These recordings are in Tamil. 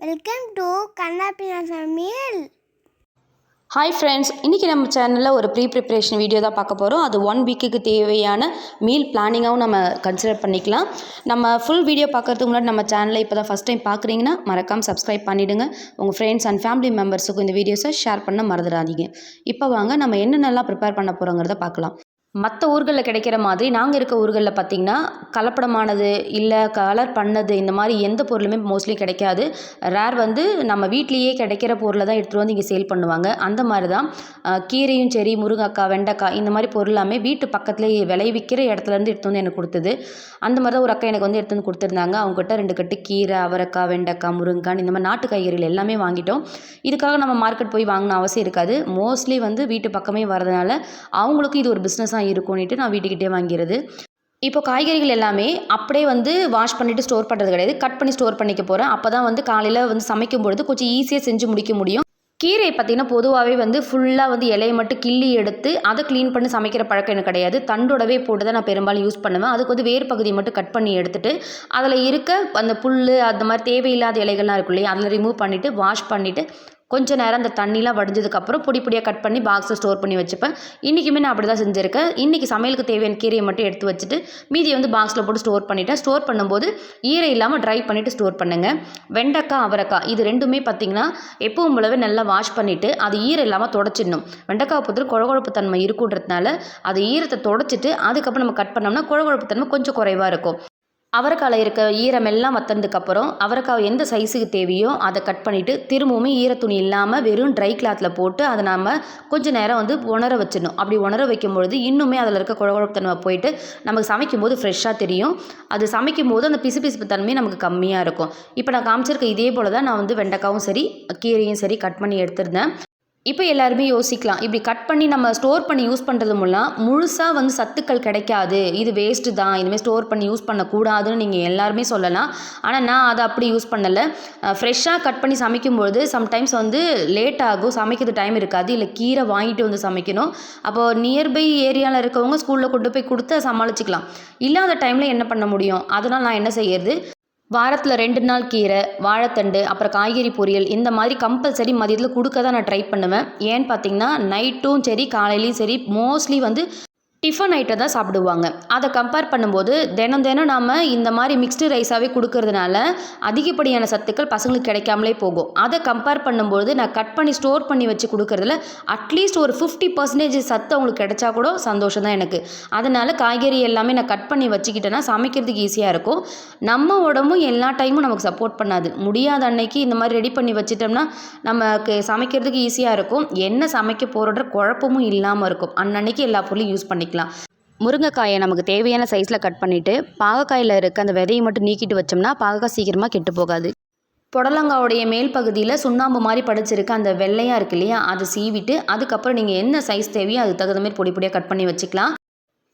வெல்கம் டு கண்ணாப்பினா சமையல். ஹாய் ஃப்ரெண்ட்ஸ், இன்றைக்கி நம்ம சேனலில் ஒரு ப்ரிப்ரேஷன் வீடியோ தான் பார்க்க போகிறோம். அது 1 வீக்குக்கு தேவையான மீல் பிளானிங்காகவும் நம்ம கன்சிடர் பண்ணிக்கலாம். நம்ம ஃபுல் வீடியோ பார்க்குறதுக்கு முன்னாடி நம்ம சேனலை இப்போ தான் ஃபஸ்ட் டைம் பார்க்குறீங்கன்னா மறக்காமல் சப்ஸ்கிரைப் பண்ணிவிடுங்க. உங்கள் ஃப்ரெண்ட்ஸ் அண்ட் ஃபேமிலி மெம்பர்ஸுக்கும் இந்த வீடியோஸை ஷேர் பண்ண மறந்துடாதீங்க. இப்போ வாங்க நம்ம என்னென்னலாம் ப்ரிப்பேர் பண்ண போகிறோங்கிறத பார்க்கலாம். மற்ற ஊர்களில் கிடைக்கிற மாதிரி நாங்கள் இருக்க ஊர்களில் பார்த்திங்கன்னா கலப்படமானது இல்லை கலர் பண்ணது இந்த மாதிரி எந்த பொருளுமே மோஸ்ட்லி கிடைக்காது. ரேர் வந்து நம்ம வீட்லேயே கிடைக்கிற பொருளை தான் எடுத்துகிட்டு வந்து இங்கே சேல் பண்ணுவாங்க. அந்த மாதிரி தான் கீரையும் சரி, முருங்கைக்காய், வெண்டைக்காய் இந்த மாதிரி பொருளாமே வீட்டு பக்கத்துலேயே விளைவிக்கிற இடத்துலேருந்து எடுத்து வந்து எனக்கு கொடுத்தது. அந்த மாதிரி தான் ஒரு அக்கா எனக்கு வந்து எடுத்து வந்து கொடுத்துருந்தாங்க. அவங்ககிட்ட 2 கட்டு கீரை, அவரைக்காய், வெண்டைக்காய், முருங்காய் இந்த மாதிரி நாட்டு காய்கறிகள் எல்லாமே வாங்கிட்டோம். இதுக்காக நம்ம மார்க்கெட் போய் வாங்கின அவசியம் இருக்காது. மோஸ்ட்லி வந்து வீட்டு பக்கமே வரதுனால அவங்களுக்கும் இது ஒரு பிஸ்னஸாக இருக்கும்னுட்டு நான் வீட்டுக்கிட்டே வாங்கிறது. இப்போ காய்கறிகள் எல்லாமே அப்படியே வந்து வாஷ் பண்ணிவிட்டு ஸ்டோர் பண்ணுறது கிடையாது, கட் பண்ணி ஸ்டோர் பண்ணிக்க போகிறேன். அப்போ தான் வந்து காலையில் வந்து சமைக்கும் பொழுது கொஞ்சம் ஈஸியாக செஞ்சு முடிக்க முடியும். கீரை பார்த்திங்கன்னா பொதுவாகவே வந்து ஃபுல்லாக வந்து இலையை மட்டும் கிள்ளி எடுத்து அதை க்ளீன் பண்ணி சமைக்கிற பழக்கம் எனக்கு கிடையாது. தண்டோடவே போட்டு தான் நான் பெரும்பாலும் யூஸ் பண்ணுவேன். அதுக்கு வந்து வேறு பகுதியை மட்டும் கட் பண்ணி எடுத்துகிட்டு அதில் இருக்க அந்த புல் அந்த மாதிரி தேவையில்லாத இலைகள்லாம் இருக்கும் இல்லையா, அதில் ரிமூவ் பண்ணிவிட்டு வாஷ் பண்ணிவிட்டு கொஞ்சம் நேரம் அந்த தண்ணிலாம் வடிஞ்சதுக்கப்புறம் பொடி பொடியாக கட் பண்ணி பாக்ஸில் ஸ்டோர் பண்ணி வச்சுப்பேன். இன்றைக்குமே நான் அப்படி தான் செஞ்சுருக்கேன். இன்றைக்கி சமையலுக்கு தேவையான கீரையை மட்டும் எடுத்து வச்சுட்டு மீதியை வந்து பாக்ஸில் போட்டு ஸ்டோர் பண்ணிவிட்டேன். ஸ்டோர் பண்ணும்போது ஈரை இல்லாமல் ட்ரை பண்ணிவிட்டு ஸ்டோர் பண்ணுங்கள். வெண்டைக்காய், அவரைக்காய் இது ரெண்டுமே பார்த்திங்கன்னா எப்பவும் போலவே நல்லா வாஷ் பண்ணிவிட்டு அது ஈரம் இல்லாமல் தொடச்சிடணும். வெண்டைக்காய் பொறுத்து குழகுழப்பு தன்மை இருக்குன்றதுனால அது ஈரத்தை தொடச்சிட்டு அதுக்கப்புறம் நம்ம கட் பண்ணோம்னா குழகுழப்பு தன்மை கொஞ்சம் குறைவாக இருக்கும். அவரைக்காயில் இருக்க ஈரமெல்லாம் வற்றதுக்கப்புறம் அவரைக்காய் எந்த சைஸுக்கு தேவையோ அதை கட் பண்ணிவிட்டு திரும்பவுமே ஈரத்துணி இல்லாமல் வெறும் ட்ரை கிளாத்தில் போட்டு அதை நாம் கொஞ்சம் நேரம் வந்து உணர வச்சிடணும். அப்படி உணர வைக்கும்பொழுது இன்னுமே அதில் இருக்க குழகுழப்புத்தன்மை போயிட்டு நமக்கு சமைக்கும் போது ஃப்ரெஷ்ஷாக தெரியும். அது சமைக்கும் போது அந்த பிசுபிசுப்பு தன்மையும் நமக்கு கம்மியாக இருக்கும். இப்போ நான் காமிச்சிருக்க இதே போல் தான் நான் வந்து வெண்டைக்காவும் சரி கீரையும் சரி கட் பண்ணி எடுத்திருந்தேன். இப்போ எல்லாருமே யோசிக்கலாம், இப்படி கட் பண்ணி நம்ம ஸ்டோர் பண்ணி யூஸ் பண்ணுறது மூலம் முழுசாக வந்து சத்துக்கள் கிடைக்காது, இது வேஸ்ட்டு தான், இதுமாதிரி ஸ்டோர் பண்ணி யூஸ் பண்ணக்கூடாதுன்னு நீங்கள் எல்லாருமே சொல்லலாம். ஆனால் நான் அதை அப்படி யூஸ் பண்ணலை. ஃப்ரெஷ்ஷாக கட் பண்ணி சமைக்கும்பொழுது சம்டைம்ஸ் வந்து லேட் ஆகும், சமைக்கிறது டைம் இருக்காது, இல்லை கீரை வாங்கிட்டு வந்து சமைக்கணும். அப்போது நியர்பை ஏரியாவில் இருக்கவங்க ஸ்கூலில் கொண்டு போய் கொடுத்து சமாளிச்சிக்கலாம். இல்லாத டைமில் என்ன பண்ண முடியும்? அதனால் நான் என்ன செய்யறது, வாரத்தில் 2 நாள் கீரை, வாழைத்தண்டு, அப்புறம் காய்கறி பொரியல் இந்த மாதிரி கம்பல்சரி மதியத்தில் கொடுக்க தான் நான் ட்ரை பண்ணுவேன். ஏன்னு பார்த்தீங்கன்னா நைட்டும் சரி காலையிலையும் சரி மோஸ்ட்லி வந்து டிஃபன் ஐட்டம் தான் சாப்பிடுவாங்க. அதை கம்பேர் பண்ணும்போது தினம் தினம் நாம் இந்த மாதிரி மிக்ஸ்டு ரைஸாகவே கொடுக்கறதுனால அதிகப்படியான சத்துக்கள் பசங்களுக்கு கிடைக்காமலே போகும். அதை கம்பேர் பண்ணும்போது நான் கட் பண்ணி ஸ்டோர் பண்ணி வச்சு கொடுக்கறதுல அட்லீஸ்ட் ஒரு 50% சத்து அவங்களுக்கு கிடைச்சா கூட சந்தோஷம் தான் எனக்கு. அதனால் காய்கறி எல்லாமே நான் கட் பண்ணி வச்சுக்கிட்டேன்னா சமைக்கிறதுக்கு ஈஸியாக இருக்கும். நம்ம உடம்பும் எல்லா டைமும் நமக்கு சப்போர்ட் பண்ணாது. முடியாத அன்னைக்கு இந்த மாதிரி ரெடி பண்ணி வச்சிட்டோம்னா நமக்கு சமைக்கிறதுக்கு ஈஸியாக இருக்கும். என்ன சமைக்க போகிறோன்ற குழப்பமும் இல்லாமல் இருக்கும். அன்னன்னைக்கு எல்லா பொருளையும் யூஸ் பண்ணிக்கலாம். முருங்கைக்காயை நமக்கு தேவையான சைஸில் கட் பண்ணிவிட்டு பாகக்காயில் இருக்க அந்த விதையை மட்டும் நீக்கிட்டு வச்சோம்னா பாகக்காய் சீக்கிரமாக கெட்டு போகாது. புடலங்காவுடைய மேல் பகுதியில் சுண்ணாம்பு மாதிரி படிச்சிருக்க அந்த வெள்ளையாக இருக்கு இல்லையா, அதை சீவிட்டு அதுக்கப்புறம் நீங்கள் என்ன சைஸ் தேவையோ அதுக்கு தகுந்த மாதிரி பொடி பொடியாக கட் பண்ணி வச்சுக்கலாம்.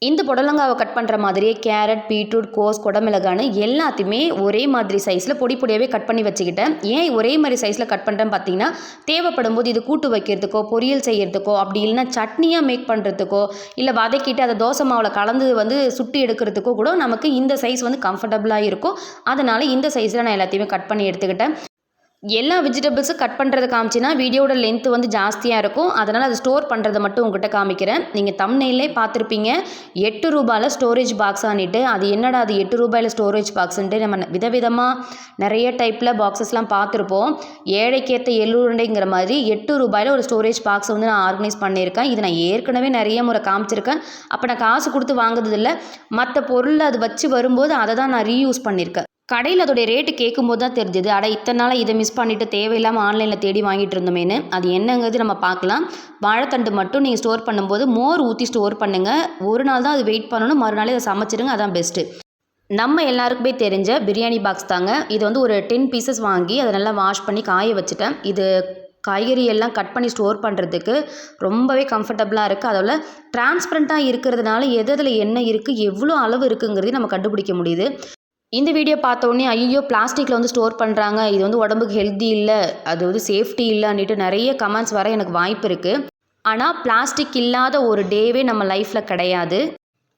இந்த புடலங்காவை கட் பண்ணுற மாதிரியே கேரட், பீட்ரூட், கோஸ், குடமிளகான்னு எல்லாத்தையுமே ஒரே மாதிரி சைஸில் பொடி பொடியாகவே கட் பண்ணி வச்சுக்கிட்டேன். ஏன் ஒரே மாதிரி சைஸில் கட் பண்ணுறேன்னு பார்த்தீங்கன்னா தேவைப்படும் போது இது கூட்டு வைக்கிறதுக்கோ பொரியல் செய்கிறதுக்கோ அப்படி இல்லைன்னா சட்னியாக மேக் பண்ணுறதுக்கோ இல்லை வதக்கிட்டு அதை தோசை மாவில் கலந்து வந்து சுட்டு எடுக்கிறதுக்கோ கூட நமக்கு இந்த சைஸ் வந்து கம்ஃபர்டபுளாக இருக்கும். அதனால் இந்த சைஸில் நான் எல்லாத்தையுமே கட் பண்ணி எடுத்துக்கிட்டேன். எல்லா வெஜிடபிள்ஸும் கட் பண்ணுறது காமிச்சின்னா வீடியோட லென்த்து வந்து ஜாஸ்தியாக இருக்கும். அதனால் அது ஸ்டோர் பண்ணுறதை மட்டும் உங்கள்கிட்ட காமிக்கிறேன். நீங்கள் தம்ப்நெயிலே பார்த்துருப்பீங்க, 8 ரூபாயில் ஸ்டோரேஜ் பாக்ஸ் ஆனிட்டு அது என்னடா அது 8 ரூபாயில் ஸ்டோரேஜ் பாக்ஸுன்ட்டு நம்ம விதவிதமாக நிறைய டைப்பில் பாக்ஸஸ்லாம் பார்த்துருப்போம். ஏழைக்கேற்ற எள்ளுருண்டைங்கிற மாதிரி 8 ரூபாயில் ஒரு ஸ்டோரேஜ் பாக்ஸை வந்து நான் ஆர்கனைஸ் பண்ணியிருக்கேன். இது நான் ஏற்கனவே நிறைய முறை காமிச்சிருக்கேன். அப்போ நான் காசு கொடுத்து வாங்குறதில்ல, மற்ற பொருள் அது வச்சு வரும்போது அதை தான் நான் ரீயூஸ் பண்ணியிருக்கேன். கடையில் அதோடைய ரேட்டு கேட்கும்போது தான் தெரிஞ்சுது, அட இத்தனை நாளாக இதை மிஸ் பண்ணிவிட்டு தேவையில்லாமல் ஆன்லைனில் தேடி வாங்கிட்டு இருந்தோமேனு. அது என்னங்கிறது நம்ம பார்க்கலாம். வாழைத்தண்டு மட்டும் நீங்கள் ஸ்டோர் பண்ணும்போது மோர் ஊற்றி ஸ்டோர் பண்ணுங்கள். ஒரு நாள் தான் அது வெயிட் பண்ணணும், மறுநாளே அதை சமைச்சிடுங்க, அதான் பெஸ்ட்டு. நம்ம எல்லாருக்குமே தெரிஞ்ச பிரியாணி பாக்ஸ் தாங்க இது. வந்து ஒரு 10 பீசஸ் வாங்கி அதை நல்லா வாஷ் பண்ணி காய வச்சுட்டேன். இது காய்கறி எல்லாம் கட் பண்ணி ஸ்டோர் பண்ணுறதுக்கு ரொம்பவே கம்ஃபர்டபுளாக இருக்குது. அதோட டிரான்ஸ்பரண்ட்டாக இருக்கிறதுனால எதில் என்ன இருக்குது எவ்வளோ அளவு இருக்குங்கிறதையும் நம்ம கண்டுபிடிக்க முடியுது. இந்த வீடியோ பார்த்தோன்னே ஐயோ பிளாஸ்டிக்கில் வந்து ஸ்டோர் பண்ணுறாங்க, இது வந்து உடம்புக்கு ஹெல்த்தி இல்லை, அது வந்து சேஃப்டி இல்லைன்னுட்டு நிறைய கமெண்ட்ஸ் வர எனக்கு வாய்ப்பு இருக்குது. ஆனால் பிளாஸ்டிக் இல்லாத ஒரு டேவே நம்ம லைஃப்பில் கிடையாது.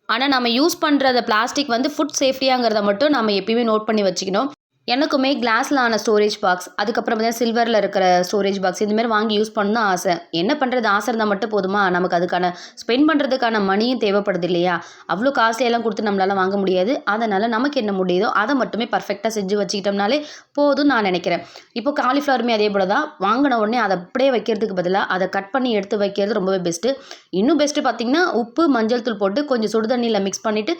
ஆனால் நம்ம யூஸ் பண்ணுற பிளாஸ்டிக் வந்து ஃபுட் சேஃப்டியாங்கிறத மட்டும் நம்ம எப்பயுமே நோட் பண்ணி வச்சுக்கணும். எனக்குமே கிளாஸில் ஆன ஸ்டோரேஜ் பாக்ஸ், அதுக்கப்புறம் பார்த்தீங்கன்னா சில்வரில் இருக்கிற ஸ்டோரேஜ் பாக்ஸ் இதுமாரி வாங்கி யூஸ் பண்ணணும் தான் ஆசை. என்ன பண்ணுறது, ஆசை இருந்தால் மட்டும் போதுமா? நமக்கு அதுக்கான ஸ்பெண்ட் பண்ணுறதுக்கான மணியும் தேவைப்படுது இல்லையா? அவ்வளோ காஸ்ட்லியெல்லாம் கொடுத்து நம்மளால் வாங்க முடியாது. அதனால் நமக்கு என்ன முடியுதோ அதை மட்டுமே பர்ஃபெக்டாக செஞ்சு வச்சுக்கிட்டோம்னாலே போதும்னு நான் நினைக்கிறேன். இப்போ காலிஃப்ளவருமே அதே போல தான். வாங்கின உடனே அதை அப்படியே வைக்கிறதுக்கு பதிலாக அதை கட் பண்ணி எடுத்து வைக்கிறது ரொம்பவே பெஸ்ட்டு. இன்னும் பெஸ்ட்டு பார்த்திங்கன்னா, உப்பு மஞ்சள் தூள் போட்டு கொஞ்சம் சுடு தண்ணியில் மிக்ஸ் பண்ணிவிட்டு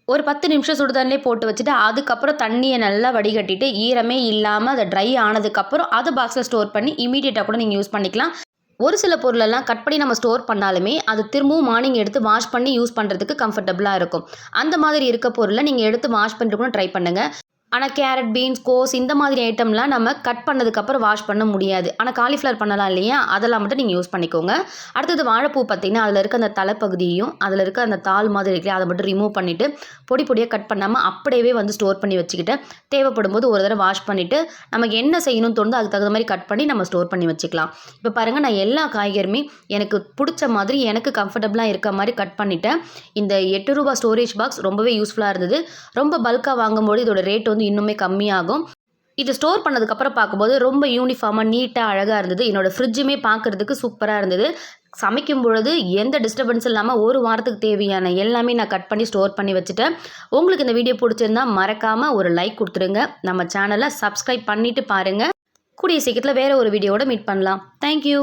ஒரு 10 நிமிஷம் சுடு தண்ணிலே போட்டு வச்சுட்டு, அதுக்கப்புறம் தண்ணியை நல்லா வடிகட்டிட்டு ஈரமே இல்லாமல் அதை ட்ரை ஆனதுக்கப்புறம் அதை பாக்ஸில் ஸ்டோர் பண்ணி இமீடியட்டாக கூட நீங்கள் யூஸ் பண்ணிக்கலாம். ஒரு சில பொருளெல்லாம் கட் பண்ணி நம்ம ஸ்டோர் பண்ணாலுமே அது திரும்பவும் மார்னிங் எடுத்து வாஷ் பண்ணி யூஸ் பண்ணுறதுக்கு கம்ஃபர்டபுளாக இருக்கும். அந்த மாதிரி இருக்க பொருளை நீங்கள் எடுத்து வாஷ் பண்ணிட்டு கூட ட்ரை பண்ணுங்கள். ஆனால் கேரட், பீன்ஸ், கோஸ் இந்த மாதிரி ஐட்டம்லாம் நம்ம கட் பண்ணதுக்கப்புறம் வாஷ் பண்ண முடியாது. ஆனால் காலிஃப்ளவர் பண்ணலாம் இல்லையா? அதெல்லாம் மட்டும் நீங்கள் யூஸ் பண்ணிக்கோங்க. அடுத்தது வாழைப்பூ பார்த்திங்கன்னா, அதில் இருக்க அந்த தலைப்பகுதியும் அதில் இருக்க அந்த தாள் மாதிரி இருக்கு அதை மட்டும் ரிமூவ் பண்ணிவிட்டு பொடி பொடியாக கட் பண்ணாமல் அப்படியே வந்து ஸ்டோர் பண்ணி வச்சுக்கிட்டு தேவைப்படும் போது ஒரு தடவை வாஷ் பண்ணிவிட்டு நமக்கு என்ன செய்யணும்னு தோணுதோ அதுக்கு தகுந்த மாதிரி கட் பண்ணி நம்ம ஸ்டோர் பண்ணி வச்சுக்கலாம். இப்போ பாருங்கள், நான் எல்லா காய்கறியுமே எனக்கு பிடிச்ச மாதிரி எனக்கு கம்ஃபர்டபுளாக இருக்க மாதிரி கட் பண்ணிவிட்டேன். இந்த ₹8 ஸ்டோரேஜ் பாக்ஸ் ரொம்பவே யூஸ்ஃபுல்லாக இருந்தது. ரொம்ப பல்காக வாங்கும்போது இதோட ரேட் வந்து இன்னுமே கம்மியாகும். இது ஸ்டோர் பண்ணதுக்கப்புறம் பார்க்கும்போது ரொம்ப யூனிஃபார்மாக நீட்டாக அழகாக இருந்தது. என்னோடய ஃப்ரிட்ஜுமே பார்க்குறதுக்கு சூப்பராக இருந்தது. சமைக்கும் பொழுது எந்த டிஸ்டர்பன்ஸும் இல்லாமல் ஒரு வாரத்துக்கு தேவையான எல்லாமே நான் கட் பண்ணி ஸ்டோர் பண்ணி வச்சுட்டேன். உங்களுக்கு இந்த வீடியோ பிடிச்சிருந்தா மறக்காமல் ஒரு லைக் கொடுத்துருங்க. நம்ம சேனலை சப்ஸ்கிரைப் பண்ணிவிட்டு பாருங்கள். கூடிய சீக்கிரத்தில் வேறு ஒரு வீடியோவோட மீட் பண்ணலாம். தேங்க்யூ.